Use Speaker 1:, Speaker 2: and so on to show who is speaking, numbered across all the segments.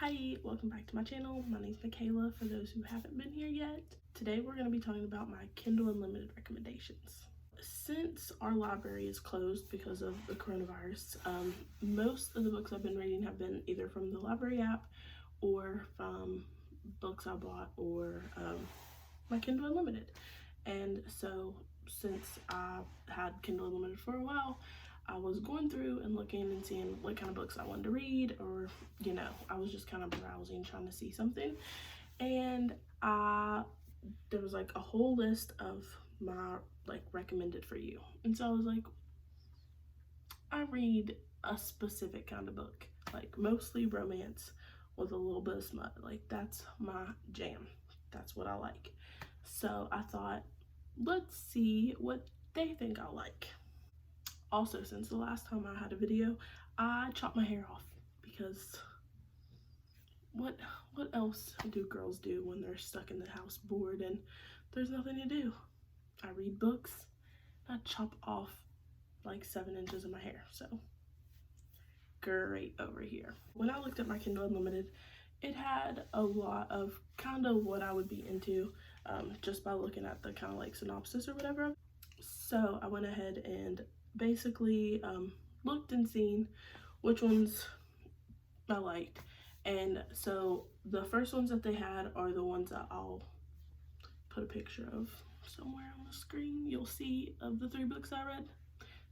Speaker 1: Hi, welcome back to my channel. My name's Michaela, for those who haven't been here yet. Today we're going to be talking about my Kindle Unlimited recommendations. Since our library is closed because of the coronavirus, most of the books I've been reading have been either from the library app or from books I bought or my Kindle Unlimited. And so since I had Kindle Unlimited for a while, I was going through and looking and seeing what kind of books I wanted to read, or I was just kind of browsing, trying to see something. And there was like a whole list of my recommended for you. And so I was like, I read a specific kind of book, like mostly romance with a little bit of smut. Like that's my jam. That's what I like. So I thought, let's see what they think I like. Also, since the last time I had a video, I chopped my hair off because what else do girls do when they're stuck in the house bored and there's nothing to do? I read books. I chop off like 7 inches of my hair. So great over here. When I looked at my Kindle Unlimited, it had a lot of kind of what I would be into just by looking at the kind of like synopsis or whatever. So I went ahead and basically looked and seen which ones I liked. And so the first ones that they had are the ones that I'll put a picture of somewhere on the screen. You'll see of the 3 books I read.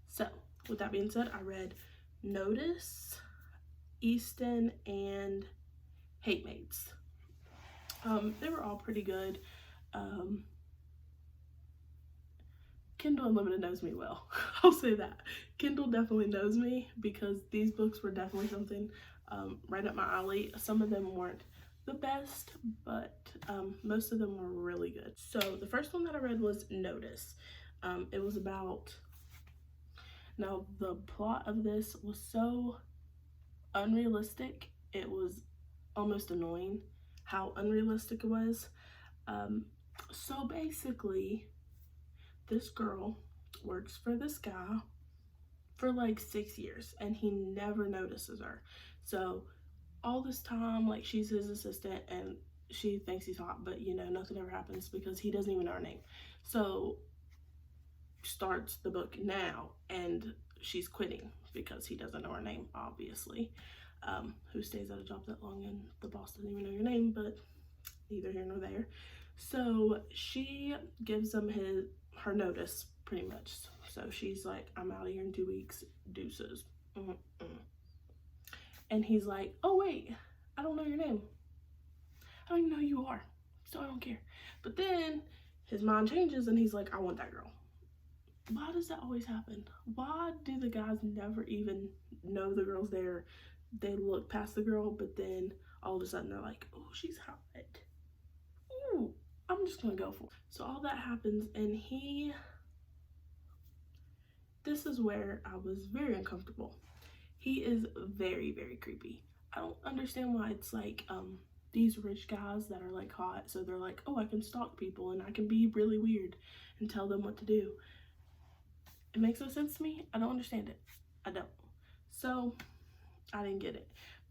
Speaker 1: So with that being said, I read Notice, Easton, and Hate Mates. They were all pretty good. Kindle Unlimited knows me well. I'll say that. Kindle definitely knows me because these books were definitely something right up my alley. Some of them weren't the best, but most of them were really good. So the first one that I read was Notice. It was about, now the plot of this was so unrealistic, it was almost annoying how unrealistic it was. So basically, this girl works for this guy for like 6 years and he never notices her. So all this time, like, she's his assistant and she thinks he's hot, but nothing ever happens because he doesn't even know her name. So starts the book now and she's quitting because he doesn't know her name, obviously. Who stays at a job that long and the boss doesn't even know your name, but neither here nor there. So she gives him her notice pretty much. So she's like, I'm out of here in 2 weeks, deuces. And he's like, oh wait, I don't know your name. I don't even know who you are, so I don't care. But then his mind changes and he's like, I want that girl. Why does that always happen? Why do the guys never even know the girl's there? They look past the girl, but then all of a sudden they're like, oh, she's hot. Ooh, I'm just gonna go for it. So all that happens and this is where I was very uncomfortable. He is very, very creepy. I don't understand why it's like these rich guys that are like hot, so they're like, oh, I can stalk people and I can be really weird and tell them what to do. It makes no sense to me. I don't understand it. I don't. So I didn't get it.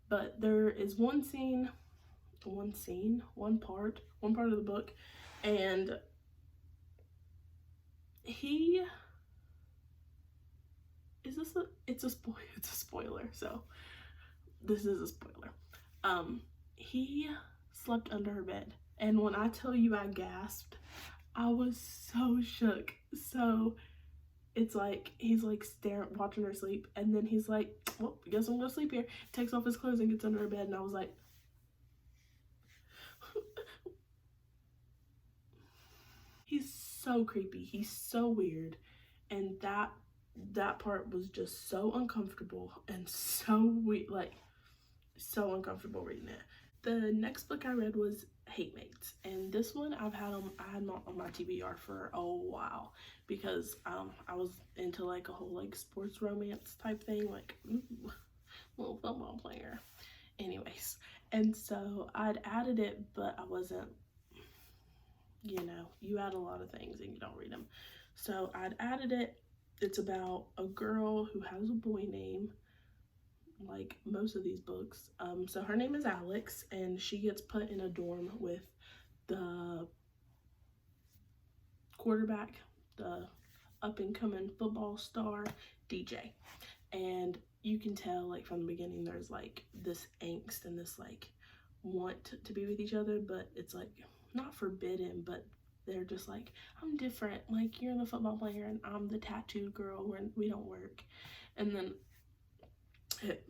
Speaker 1: But there is one part of the book, and it's a spoiler, so this is a spoiler. He slept under her bed, and when I tell you I gasped, I was so shook. So it's like he's like watching her sleep, and then he's like, well, I guess I'm gonna sleep here. Takes off his clothes and gets under her bed, and I was like, he's so creepy, he's so weird. And that part was just so uncomfortable and so weird, like so uncomfortable reading it. The next book I read was Hate Mates, and this one I had on my TBR for a while because I was into like a whole like sports romance type thing, like ooh, little football player. Anyways, and so I'd added it, but I wasn't, you add a lot of things and you don't read them. So I'd added it. It's about a girl who has a boy name. like most of these books. So her name is Alex, and she gets put in a dorm with the quarterback, the up and coming football star, DJ. And you can tell, like, from the beginning, there's like this angst and this like want to be with each other, but it's like not forbidden, but they're just like, I'm different, like you're the football player and I'm the tattooed girl, we don't work. And then it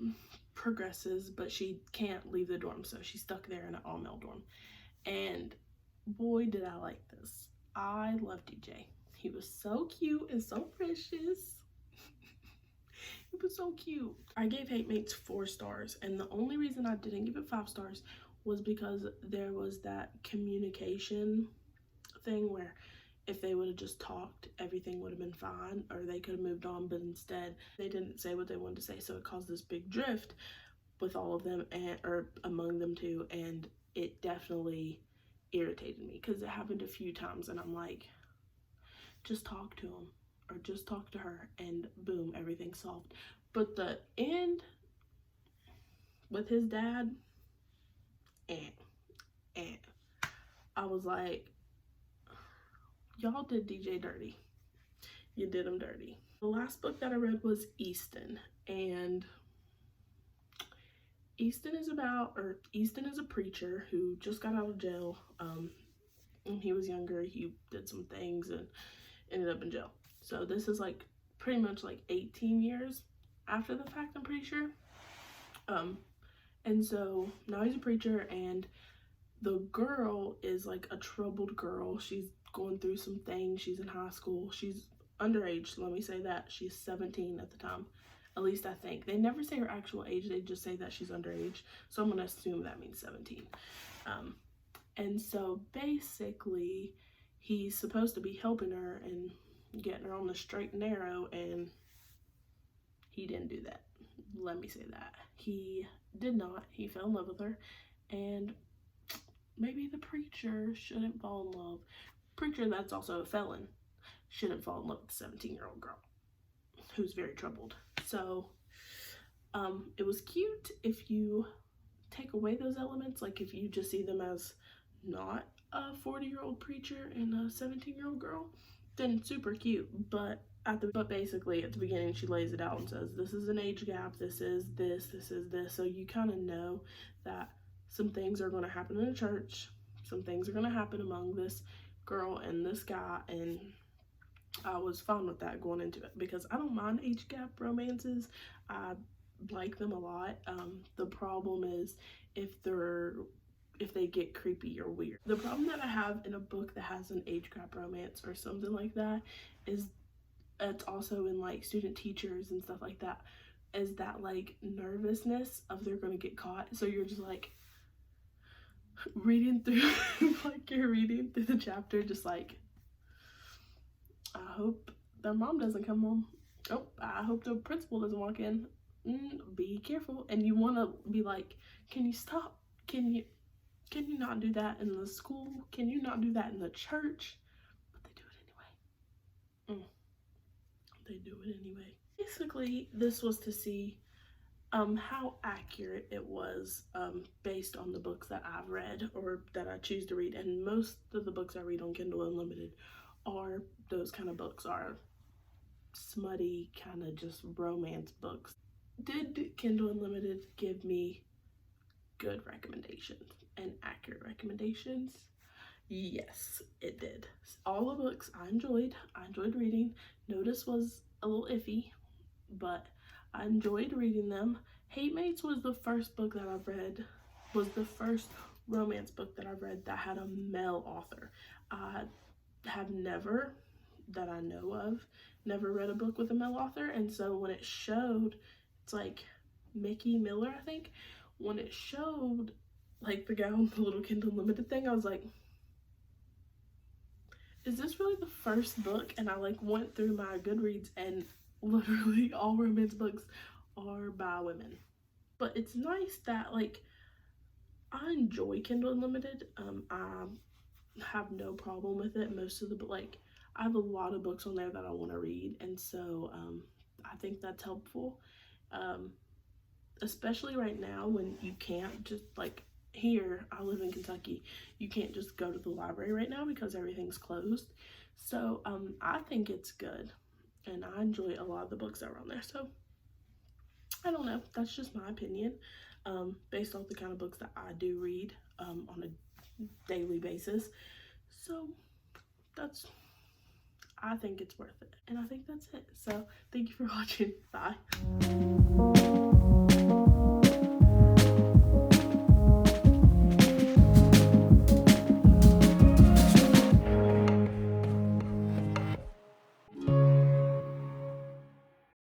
Speaker 1: progresses, but she can't leave the dorm, so she's stuck there in an all-male dorm. And boy, did I like this. I love DJ. He was so cute and so precious. He was so cute. I gave Hate Mates 4 stars, and the only reason I didn't give it 5 stars was because there was that communication thing where if they would have just talked, everything would have been fine, or they could have moved on, but instead they didn't say what they wanted to say, so it caused this big drift with all of them, or among them too, and it definitely irritated me because it happened a few times, and I'm like, just talk to him or just talk to her, and boom, everything's solved. But the end with his dad, I was like, y'all did DJ dirty. You did him dirty. The last book that I read was Easton, and Easton is a preacher who just got out of jail. When he was younger, he did some things and ended up in jail. So this is like pretty much like 18 years after the fact, I'm pretty sure. And so now he's a preacher, and the girl is like a troubled girl. She's going through some things. She's in high school. She's underage, let me say that. She's 17 at the time. At least I think. They never say her actual age. They just say that she's underage. So I'm going to assume that means 17. And so basically, he's supposed to be helping her and getting her on the straight and narrow, and he didn't do that. Let me say that. He did not. He fell in love with her, and maybe the preacher shouldn't fall in love. Preacher that's also a felon shouldn't fall in love with a 17-year-old girl who's very troubled. So it was cute if you take away those elements, like if you just see them as not a 40-year-old preacher and a 17-year-old girl, then super cute. But basically at the beginning she lays it out and says, this is an age gap, this is this, this is this. So you kind of know that some things are going to happen in the church, some things are going to happen among this girl and this guy, and I was fine with that going into it because I don't mind age gap romances. I like them a lot. The problem is if they get creepy or weird. The problem that I have in a book that has an age gap romance or something like that is it's also in like student teachers and stuff like that, is that like nervousness of they're gonna get caught. So you're just like reading through like you're reading through the chapter just like, I hope their mom doesn't come home. Oh, I hope the principal doesn't walk in. Be careful. And you want to be like, can you stop? Can you not do that in the school? Can you not do that in the church? But they do it anyway. They do it anyway. Basically, this was to see how accurate it was based on the books that I've read or that I choose to read. And most of the books I read on Kindle Unlimited are those kind of books, are smutty kind of just romance books. Did Kindle Unlimited give me good recommendations and accurate recommendations? Yes, it did. All the books I enjoyed reading. Notice was a little iffy, but I enjoyed reading them. Hate Mates was the first book that I've read, was the first romance book that I've read that had a male author. I have never, that I know of, never read a book with a male author, and so when it showed, it's like Mickey Miller, I think, when it showed like the guy on the little Kindle Unlimited thing, I was like, is this really the first book? And I like went through my Goodreads and literally all romance books are by women. But it's nice that like I enjoy Kindle Unlimited. I have no problem with it. Most of the, like, I have a lot of books on there that I want to read, and so I think that's helpful. especially right now when you can't just, like, here, I live in Kentucky, you can't just go to the library right now because everything's closed. So I think it's good, and I enjoy a lot of the books that are on there. So I don't know, that's just my opinion, based off the kind of books that I do read on a daily basis. So I think it's worth it, and I think that's it. So thank you for watching. Bye.